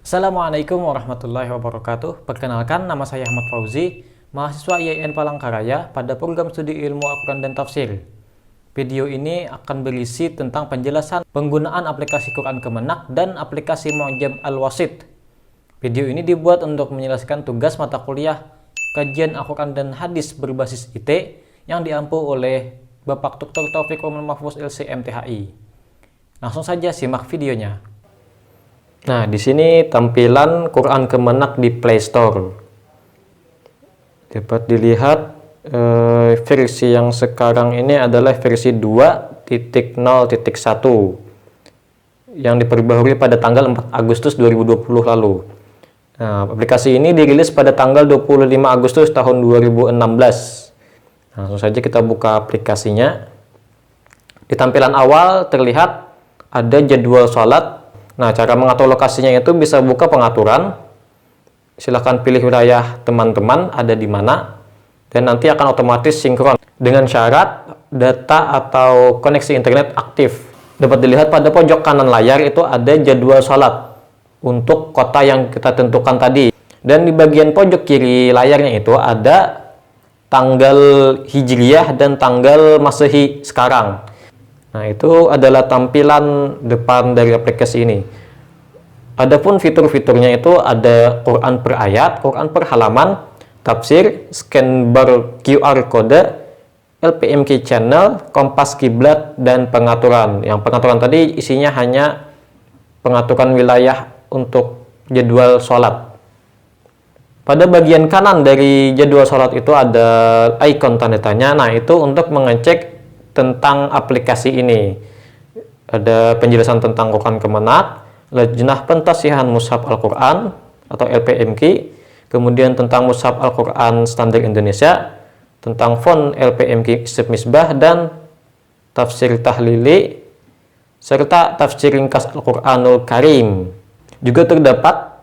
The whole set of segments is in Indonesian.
Assalamualaikum warahmatullahi wabarakatuh. Perkenalkan, nama saya Ahmad Fauzi, mahasiswa IAIN Palangkaraya pada program studi ilmu Al-Quran dan Tafsir. Video ini akan berisi tentang penjelasan penggunaan aplikasi Quran Kemenak dan aplikasi Mu'jam Al-Wasit. Video ini dibuat untuk menjelaskan tugas mata kuliah kajian Al-Quran dan Hadis berbasis IT yang diampu oleh Bapak Dr. Taufik Roman Mahfuz LC MTHI. Langsung saja simak videonya. Nah, di sini tampilan Quran Kemenak di Play Store. Dapat dilihat versi yang sekarang ini adalah versi 2.0.1 yang diperbaharui pada tanggal 4 Agustus 2020 lalu. Nah, aplikasi ini dirilis pada tanggal 25 Agustus tahun 2016. Nah, langsung saja kita buka aplikasinya. Di tampilan awal terlihat ada jadwal sholat. Nah, cara mengatur lokasinya itu bisa buka pengaturan. Silahkan pilih wilayah teman-teman ada di mana. Dan nanti akan otomatis sinkron dengan syarat data atau koneksi internet aktif. Dapat dilihat pada pojok kanan layar itu ada jadwal sholat untuk kota yang kita tentukan tadi. Dan di bagian pojok kiri layarnya itu ada tanggal Hijriyah dan tanggal Masehi sekarang. Nah, itu adalah tampilan depan dari aplikasi ini. Adapun fitur-fiturnya itu ada Quran per ayat, Quran per halaman, tafsir, scan bar QR code, LPMK channel, kompas kiblat, dan pengaturan. Yang pengaturan tadi isinya hanya pengaturan wilayah untuk jadwal sholat. Pada bagian kanan dari jadwal sholat itu ada ikon tanda tanya. Nah, itu untuk mengecek tentang aplikasi ini. Ada penjelasan tentang Quran Kemenak, Lajnah Pentasihan Mushaf Al-Quran atau LPMQ, kemudian tentang Mushaf Al-Quran Standar Indonesia, tentang font LPMQ Hizb Misbah, dan tafsir tahlili, serta tafsir ringkas Al-Quranul Karim. Juga terdapat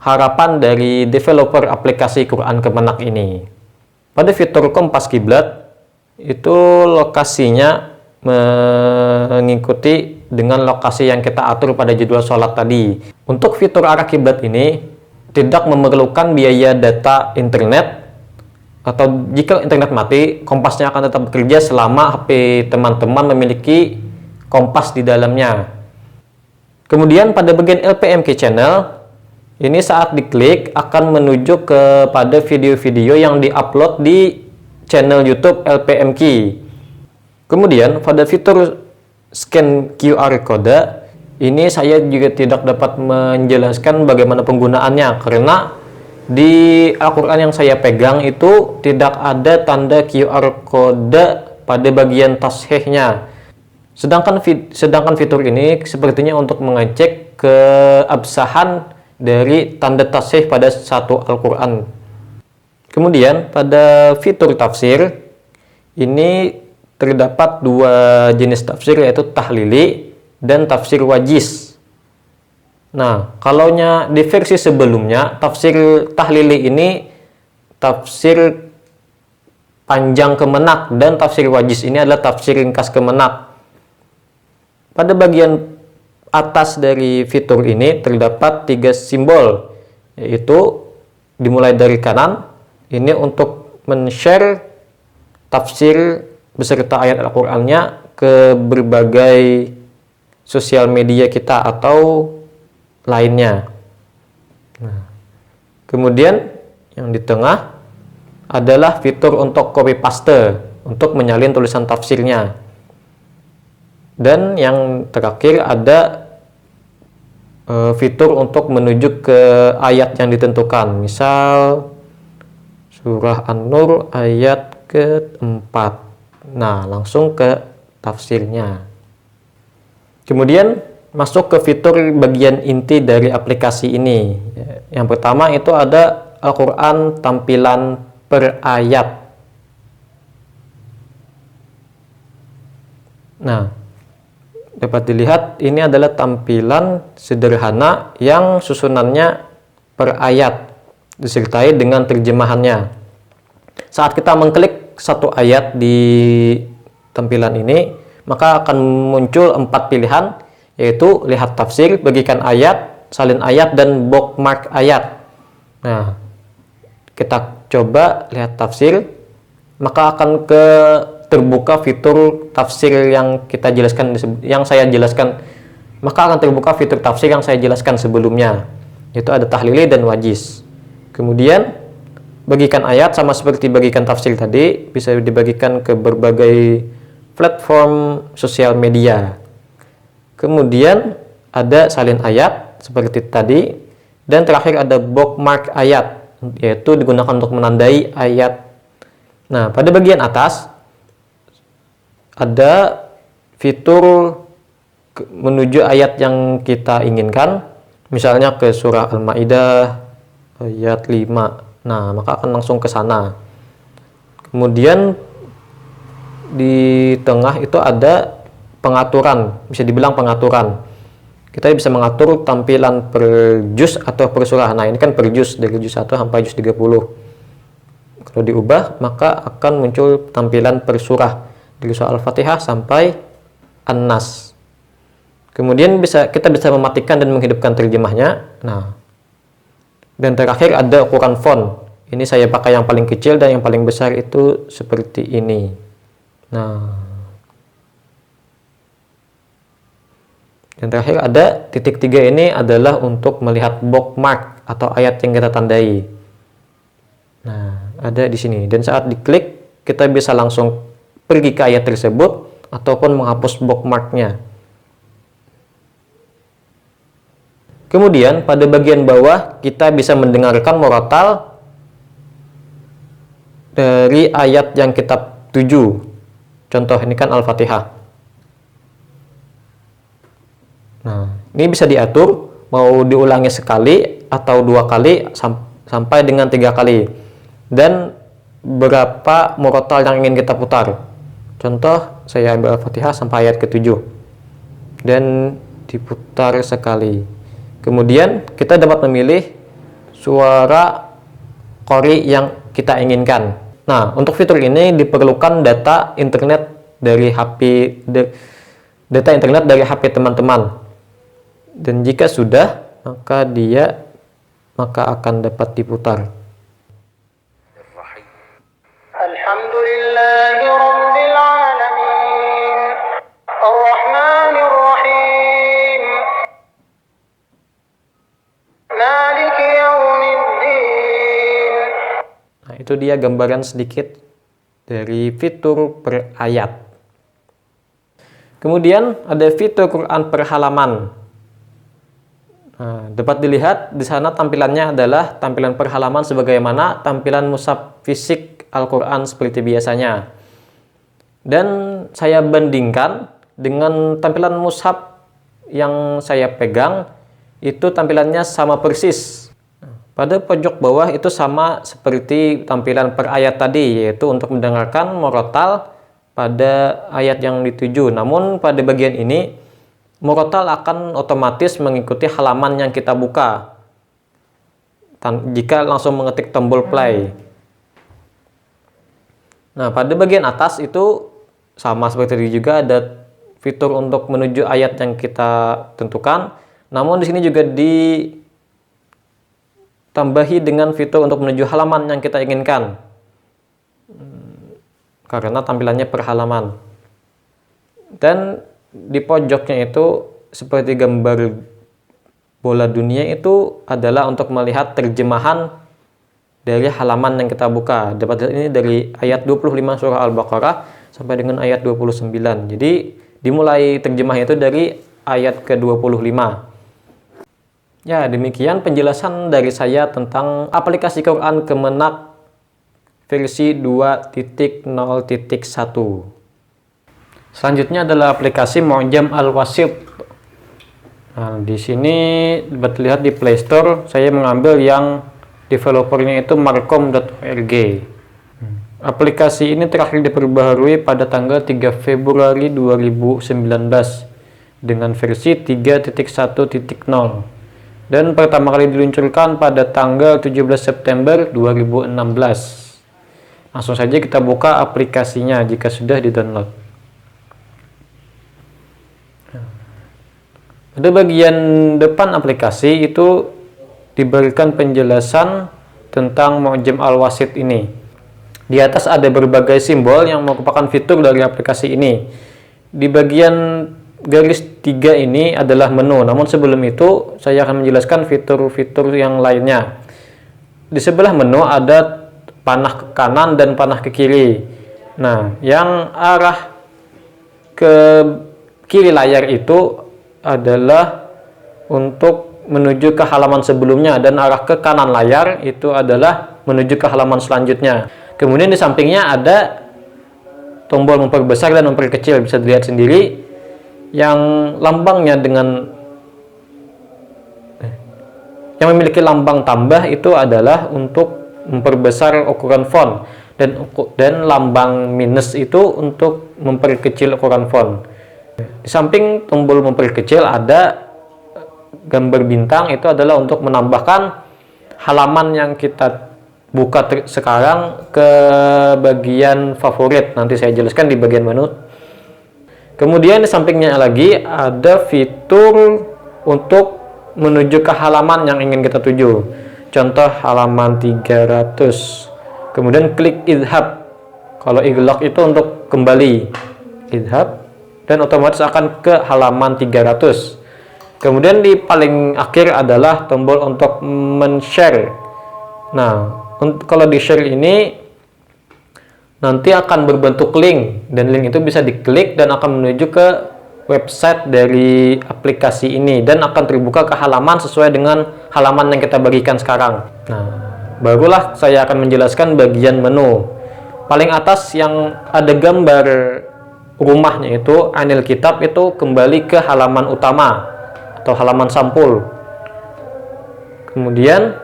harapan dari developer aplikasi Quran Kemenak ini. Pada fitur kompas kiblat, itu lokasinya mengikuti dengan lokasi yang kita atur pada jadwal sholat tadi. Untuk fitur arah kiblat ini tidak memerlukan biaya data internet, atau jika internet mati, kompasnya akan tetap bekerja selama HP teman-teman memiliki kompas di dalamnya. Kemudian pada bagian LPMK channel, ini saat diklik akan menuju kepada video-video yang diupload di channel YouTube LPMQ. Kemudian pada fitur scan QR code ini saya juga tidak dapat menjelaskan bagaimana penggunaannya karena di Al-Quran yang saya pegang itu tidak ada tanda QR code pada bagian tashehnya. Sedangkan fitur ini sepertinya untuk mengecek keabsahan dari tanda tasheh pada satu Al-Quran. Kemudian pada fitur tafsir ini terdapat dua jenis tafsir, yaitu tahlili dan tafsir wajiz. Nah, kalaunya di versi sebelumnya tafsir tahlili ini tafsir panjang Kemenak dan tafsir wajiz ini adalah tafsir ringkas Kemenak. Pada bagian atas dari fitur ini terdapat 3 simbol, yaitu dimulai dari kanan. Ini untuk men-share tafsir beserta ayat Al-Qur'annya ke berbagai sosial media kita atau lainnya. Nah, kemudian yang di tengah adalah fitur untuk copy paste untuk menyalin tulisan tafsirnya. Dan yang terakhir ada fitur untuk menuju ke ayat yang ditentukan. Misal Surah An-Nur ayat ke-4. Nah, langsung ke tafsirnya. Kemudian masuk ke fitur bagian inti dari aplikasi ini. Yang pertama itu ada Al-Quran tampilan per ayat. Nah, dapat dilihat ini adalah tampilan sederhana yang susunannya per ayat disertai dengan terjemahannya. Saat kita mengklik satu ayat di tampilan ini, maka akan muncul 4 pilihan, yaitu lihat tafsir, bagikan ayat, salin ayat dan bookmark ayat. Nah, kita coba lihat tafsir, maka akan terbuka fitur tafsir yang kita jelaskan, maka akan terbuka fitur tafsir yang saya jelaskan sebelumnya, yaitu ada tahlili dan wajiz. Kemudian bagikan ayat sama seperti bagikan tafsir tadi, bisa dibagikan ke berbagai platform sosial media. Kemudian ada salin ayat seperti tadi, dan terakhir ada bookmark ayat, yaitu digunakan untuk menandai ayat. Nah, pada bagian atas ada fitur menuju ayat yang kita inginkan, misalnya ke surah Al-Maidah ayat 5. Nah, maka akan langsung ke sana. Kemudian di tengah itu ada pengaturan, bisa dibilang pengaturan. Kita bisa mengatur tampilan per juz atau per surah. Nah, ini kan per juz, dari juz 1 sampai juz 30. Kalau diubah, maka akan muncul tampilan per surah, dari surah Al-Fatihah sampai An-Nas. Kemudian kita bisa mematikan dan menghidupkan terjemahnya. Nah, dan terakhir ada ukuran font. Ini saya pakai yang paling kecil, dan yang paling besar itu seperti ini. Nah, dan terakhir ada titik 3, ini adalah untuk melihat bookmark atau ayat yang kita tandai. Nah, ada di sini, dan saat diklik kita bisa langsung pergi ke ayat tersebut ataupun menghapus bookmarknya. Kemudian pada bagian bawah kita bisa mendengarkan murotal dari ayat yang kita tuju. Contoh ini kan Al-Fatihah. Nah, ini bisa diatur mau diulangi sekali atau 2 kali sampai dengan 3 kali, dan berapa murotal yang ingin kita putar. Contoh, saya ambil Al-Fatihah sampai ayat ke-7 dan diputar sekali. Kemudian kita dapat memilih suara qori yang kita inginkan. Nah, untuk fitur ini diperlukan data internet dari HP teman-teman. Dan jika sudah, maka akan dapat diputar. Alhamdulillahirabbil alamin. Arrahmanir rahim. Maliki yaumiddin. Nah, itu dia gambaran sedikit dari fitur per ayat. Kemudian ada fitur Quran per halaman. Nah, dapat dilihat di sana tampilannya adalah tampilan per halaman sebagaimana tampilan mushaf fisik Al-Quran seperti biasanya. Dan saya bandingkan dengan tampilan mushaf yang saya pegang, itu tampilannya sama persis. Pada pojok bawah itu sama seperti tampilan per ayat tadi, yaitu untuk mendengarkan murotal pada ayat yang dituju. Namun pada bagian ini murotal akan otomatis mengikuti halaman yang kita buka jika langsung mengetik tombol play. Nah, pada bagian atas itu sama seperti tadi juga, ada fitur untuk menuju ayat yang kita tentukan. Namun di sini juga ditambahi dengan fitur untuk menuju halaman yang kita inginkan, karena tampilannya per halaman. Dan di pojoknya itu seperti gambar bola dunia, itu adalah untuk melihat terjemahan dari halaman yang kita buka. Dapat ini dari ayat 25 surah Al-Baqarah sampai dengan ayat 29. Jadi dimulai terjemahnya itu dari ayat ke-25. Ya, demikian penjelasan dari saya tentang aplikasi Quran Kemenak versi 2.0.1. Selanjutnya adalah aplikasi Mu'jam Al-Wasit. Nah, di sini dapat lihat di Play Store, saya mengambil yang developernya itu markom.org. Aplikasi ini terakhir diperbaharui pada tanggal 3 Februari 2019 dengan versi 3.1.0 dan pertama kali diluncurkan pada tanggal 17 September 2016. Langsung saja kita buka aplikasinya jika sudah di-download. Pada bagian depan aplikasi itu diberikan penjelasan tentang Mu'jam Al-Wasit ini. Di atas ada berbagai simbol yang merupakan fitur dari aplikasi ini. Di bagian garis 3 ini adalah menu. Namun sebelum itu saya akan menjelaskan fitur-fitur yang lainnya. Di sebelah menu ada panah ke kanan dan panah ke kiri. Nah, yang arah ke kiri layar itu adalah untuk menuju ke halaman sebelumnya, dan arah ke kanan layar itu adalah menuju ke halaman selanjutnya. Kemudian di sampingnya ada tombol memperbesar dan memperkecil, bisa dilihat sendiri. Yang lambangnya yang memiliki lambang tambah itu adalah untuk memperbesar ukuran font, dan lambang minus itu untuk memperkecil ukuran font. Di samping tombol memperkecil ada gambar bintang, itu adalah untuk menambahkan halaman yang kita buka sekarang ke bagian favorit. Nanti saya jelaskan di bagian menu. Kemudian di sampingnya lagi ada fitur untuk menuju ke halaman yang ingin kita tuju. Contoh halaman 300. Kemudian klik idhab. Kalau iglaq itu untuk kembali. Idhab. Dan otomatis akan ke halaman 300. Kemudian di paling akhir adalah tombol untuk men-share. Nah, kalau di share ini nanti akan berbentuk link, dan link itu bisa diklik dan akan menuju ke website dari aplikasi ini, dan akan terbuka ke halaman sesuai dengan halaman yang kita bagikan sekarang. Nah, barulah saya akan menjelaskan bagian menu. Paling atas yang ada gambar rumahnya itu Anil Kitab, itu kembali ke halaman utama atau halaman sampul. Kemudian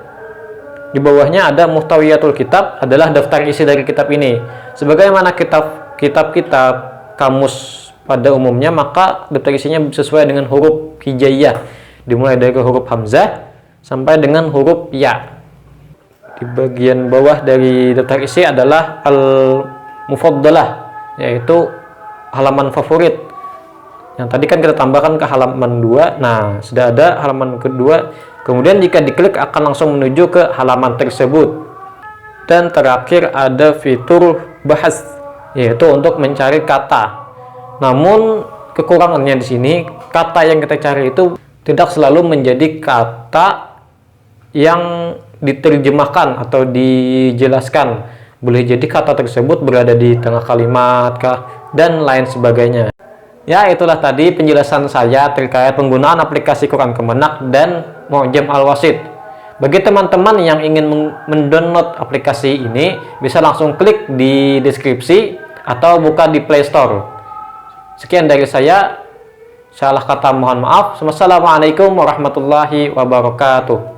di bawahnya ada Muhtawiyatul Kitab, adalah daftar isi dari kitab ini. Sebagaimana kitab-kitab kamus pada umumnya, maka daftar isinya sesuai dengan huruf hijaiyah, dimulai dari huruf hamzah sampai dengan huruf ya. Di bagian bawah dari daftar isi adalah al-mufaddalah, yaitu halaman favorit. Yang tadi kan kita tambahkan ke halaman 2. Nah, sudah ada halaman kedua. Kemudian jika diklik akan langsung menuju ke halaman tersebut. Dan terakhir ada fitur bahas, yaitu untuk mencari kata. Namun kekurangannya di sini, kata yang kita cari itu tidak selalu menjadi kata yang diterjemahkan atau dijelaskan. Boleh jadi kata tersebut berada di tengah kalimat kah, dan lain sebagainya. Ya, itulah tadi penjelasan saya terkait penggunaan aplikasi Quran Kemenak dan Mu'jam Al-Wasit. Bagi teman-teman yang ingin mendownload aplikasi ini, bisa langsung klik di deskripsi atau buka di Play Store. Sekian dari saya. Salah kata mohon maaf. Wassalamualaikum warahmatullahi wabarakatuh.